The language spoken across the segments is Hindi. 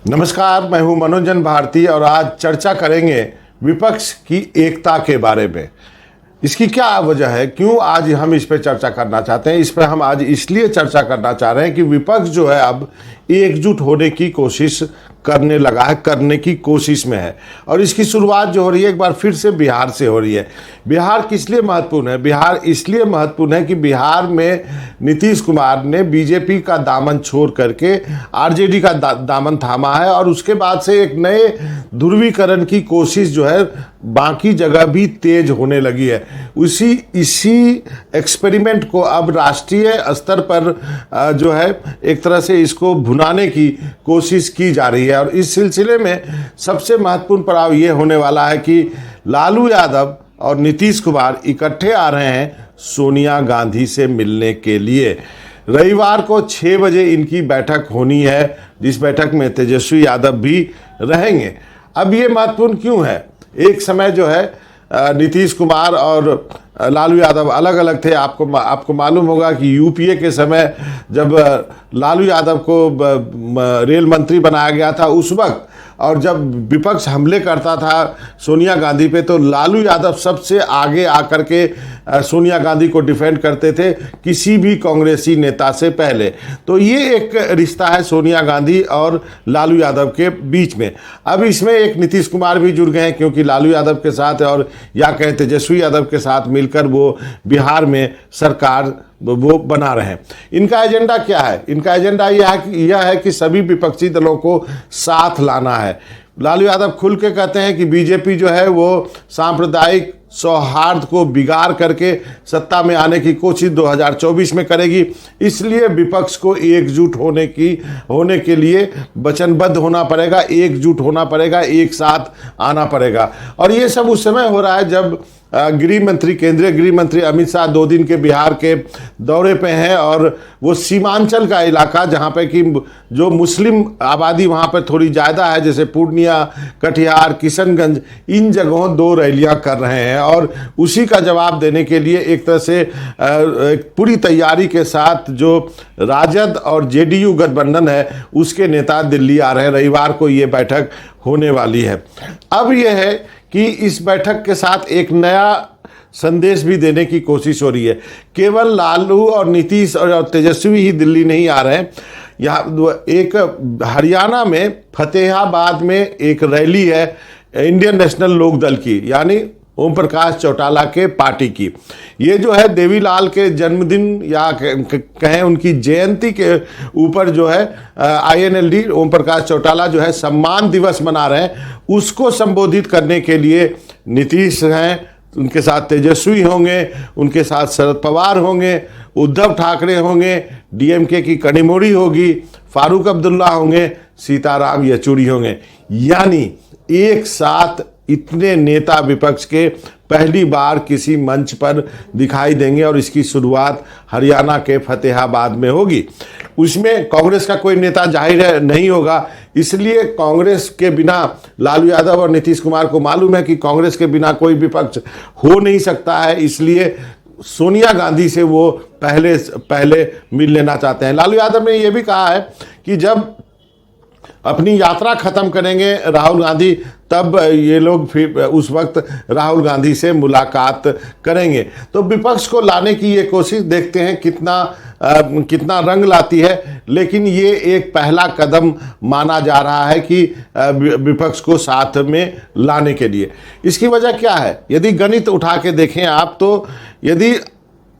नमस्कार, मैं हूं मनोजन भारती और आज चर्चा करेंगे विपक्ष की एकता के बारे में। इसकी क्या वजह है, क्यों आज हम इस पर चर्चा करना चाहते हैं। इस पर हम आज इसलिए चर्चा करना चाह रहे हैं कि विपक्ष जो है अब एकजुट होने की कोशिश करने लगा है, करने की कोशिश में है। और इसकी शुरुआत जो हो रही है एक बार फिर से बिहार से हो रही है। बिहार किस लिए महत्वपूर्ण है? बिहार इसलिए महत्वपूर्ण है कि बिहार में नीतीश कुमार ने बीजेपी का दामन छोड़ करके आरजेडी का दामन थामा है और उसके बाद से एक नए ध्रुवीकरण की कोशिश जो है बाकी जगह भी तेज होने लगी है। इसी एक्सपेरिमेंट को अब राष्ट्रीय स्तर पर जो है एक तरह से इसको भुनाने की कोशिश की जा रही है। और इस सिलसिले में सबसे महत्वपूर्ण पड़ाव ये होने वाला है कि लालू यादव और नीतीश कुमार इकट्ठे आ रहे हैं सोनिया गांधी से मिलने के लिए। रविवार को 6 बजे इनकी बैठक होनी है, जिस बैठक में तेजस्वी यादव भी रहेंगे। अब ये महत्वपूर्ण क्यों है? एक समय जो है नीतीश कुमार और लालू यादव अलग अलग थे। आपको मालूम होगा कि यूपीए के समय जब लालू यादव को रेल मंत्री बनाया गया था उस वक्त, और जब विपक्ष हमले करता था सोनिया गांधी पे, तो लालू यादव सबसे आगे आकर के सोनिया गांधी को डिफेंड करते थे किसी भी कांग्रेसी नेता से पहले। तो ये एक रिश्ता है सोनिया गांधी और लालू यादव के बीच में। अब इसमें एक नीतीश कुमार भी जुड़ गए हैं, क्योंकि लालू यादव के साथ और या कहें तेजस्वी यादव के साथ मिलकर वो बिहार में सरकार वो बना रहे हैं। इनका एजेंडा क्या है? इनका एजेंडा यह है कि सभी विपक्षी दलों को साथ लाना है। लालू यादव खुल के कहते हैं कि बीजेपी जो है वो सांप्रदायिक सौहार्द को बिगाड़ करके सत्ता में आने की कोशिश 2024 में करेगी, इसलिए विपक्ष को एकजुट होने के लिए वचनबद्ध होना पड़ेगा, एकजुट होना पड़ेगा, एक साथ आना पड़ेगा। और ये सब उस समय हो रहा है जब केंद्रीय गृह मंत्री अमित शाह 2 दिन के बिहार के दौरे पे हैं और वो सीमांचल का इलाका जहाँ पे कि जो मुस्लिम आबादी वहाँ पर थोड़ी ज़्यादा है, जैसे पूर्णिया, कटिहार, किशनगंज, इन जगहों 2 रैलियाँ कर रहे हैं। और उसी का जवाब देने के लिए एक तरह से एक पूरी तैयारी के साथ जो राजद और जेडीयू गठबंधन है उसके नेता दिल्ली आ रहे हैं। रविवार को ये बैठक होने वाली है। अब यह है कि इस बैठक के साथ एक नया संदेश भी देने की कोशिश हो रही है। केवल लालू और नीतीश और तेजस्वी ही दिल्ली नहीं आ रहे हैं। यहाँ एक हरियाणा में फतेहाबाद में एक रैली है इंडियन नेशनल लोक दल की, यानी ओम प्रकाश चौटाला के पार्टी की। ये जो है देवीलाल के जन्मदिन या कहें उनकी जयंती के ऊपर जो है INLD ओम प्रकाश चौटाला जो है सम्मान दिवस मना रहे हैं। उसको संबोधित करने के लिए नीतीश हैं, उनके साथ तेजस्वी होंगे, उनके साथ शरद पवार होंगे, उद्धव ठाकरे होंगे, DMK की कनिमोड़ी होगी, फारूक अब्दुल्ला होंगे, सीताराम येचुरी होंगे। यानी एक साथ इतने नेता विपक्ष के पहली बार किसी मंच पर दिखाई देंगे और इसकी शुरुआत हरियाणा के फतेहाबाद में होगी। उसमें कांग्रेस का कोई नेता जाहिर है नहीं होगा, इसलिए कांग्रेस के बिना लालू यादव और नीतीश कुमार को मालूम है कि कांग्रेस के बिना कोई विपक्ष हो नहीं सकता है, इसलिए सोनिया गांधी से वो पहले मिल लेना चाहते हैं। लालू यादव ने यह भी कहा है कि जब अपनी यात्रा खत्म करेंगे राहुल गांधी, तब ये लोग फिर उस वक्त राहुल गांधी से मुलाकात करेंगे। तो विपक्ष को लाने की ये कोशिश देखते हैं कितना रंग लाती है, लेकिन ये एक पहला कदम माना जा रहा है कि विपक्ष को साथ में लाने के लिए। इसकी वजह क्या है? यदि गणित उठा के देखें आप, तो यदि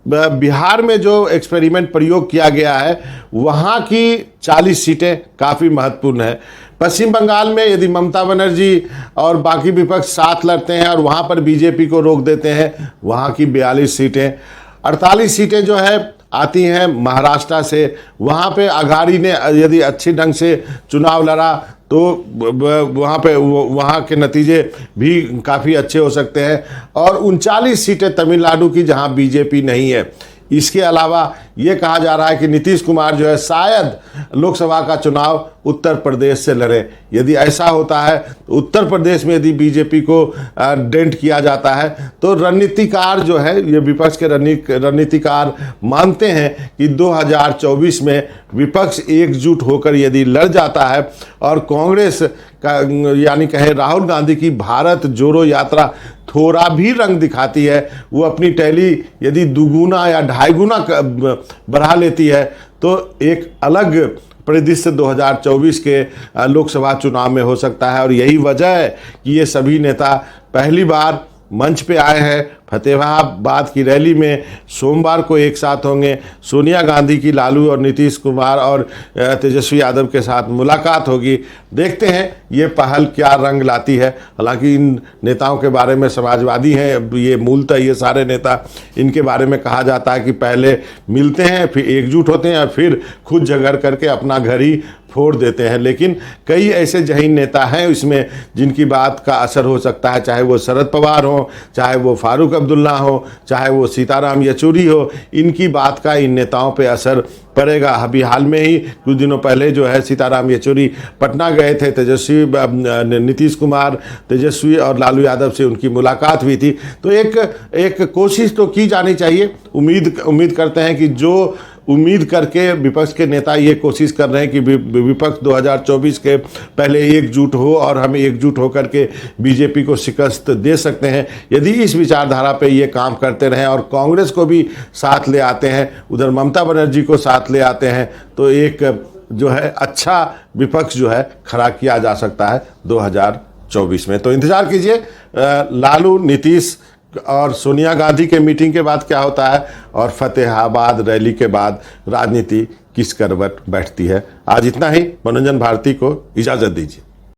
बिहार में जो एक्सपेरिमेंट प्रयोग किया गया है वहाँ की 40 सीटें काफ़ी महत्वपूर्ण है। पश्चिम बंगाल में यदि ममता बनर्जी और बाकी विपक्ष साथ लड़ते हैं और वहाँ पर बीजेपी को रोक देते हैं, वहाँ की 42 सीटें, 48 सीटें जो है आती हैं महाराष्ट्र से। वहाँ पे अघाड़ी ने यदि अच्छे ढंग से चुनाव लड़ा तो वहाँ के नतीजे भी काफ़ी अच्छे हो सकते हैं। और 39 सीटें तमिलनाडु की जहाँ बीजेपी नहीं है। इसके अलावा ये कहा जा रहा है कि नीतीश कुमार जो है शायद लोकसभा का चुनाव उत्तर प्रदेश से लड़ें। यदि ऐसा होता है तो उत्तर प्रदेश में यदि बीजेपी को डेंट किया जाता है तो रणनीतिकार जो है, ये विपक्ष के रणनीतिकार मानते हैं कि 2024 में विपक्ष एकजुट होकर यदि लड़ जाता है और कांग्रेस का यानी कहे राहुल गांधी की भारत जोड़ो यात्रा थोड़ा भी रंग दिखाती है, वो अपनी टैली यदि दुगुना या ढाई गुना बढ़ा लेती है तो एक अलग परिदृश्य 2024 के लोकसभा चुनाव में हो सकता है। और यही वजह है कि ये सभी नेता पहली बार मंच पे आए हैं। फतेहाबाद की रैली में सोमवार को एक साथ होंगे। सोनिया गांधी की लालू और नीतीश कुमार और तेजस्वी यादव के साथ मुलाकात होगी। देखते हैं ये पहल क्या रंग लाती है। हालांकि इन नेताओं के बारे में समाजवादी हैं ये, मूलतः ये सारे नेता, इनके बारे में कहा जाता है कि पहले मिलते हैं, फिर एकजुट होते हैं और फिर खुद झगड़ करके अपना घर ही फोड़ देते हैं। लेकिन कई ऐसे जहीन नेता हैं इसमें जिनकी बात का असर हो सकता है, चाहे वो शरद पवार हो, चाहे वो फारूक अब्दुल्ला हो, चाहे वो सीताराम येचुरी हो, इनकी बात का इन नेताओं पे असर पड़ेगा। अभी हाल में ही कुछ दिनों पहले जो है सीताराम येचुरी पटना गए थे, तेजस्वी नीतीश कुमार, तेजस्वी और लालू यादव से उनकी मुलाकात हुई थी। तो एक कोशिश तो की जानी चाहिए। उम्मीद करते हैं कि जो उम्मीद करके विपक्ष के नेता ये कोशिश कर रहे हैं कि विपक्ष 2024 के पहले एकजुट हो और हम एकजुट होकर के बीजेपी को शिकस्त दे सकते हैं। यदि इस विचारधारा पे ये काम करते रहें और कांग्रेस को भी साथ ले आते हैं, उधर ममता बनर्जी को साथ ले आते हैं, तो एक जो है अच्छा विपक्ष जो है खड़ा किया जा सकता है 2024 में। तो इंतजार कीजिए लालू, नीतीश और सोनिया गांधी के मीटिंग के बाद क्या होता है और फतेहाबाद रैली के बाद राजनीति किस करवट बैठती है। आज इतना ही। मनोरंजन भारती को इजाज़त दीजिए।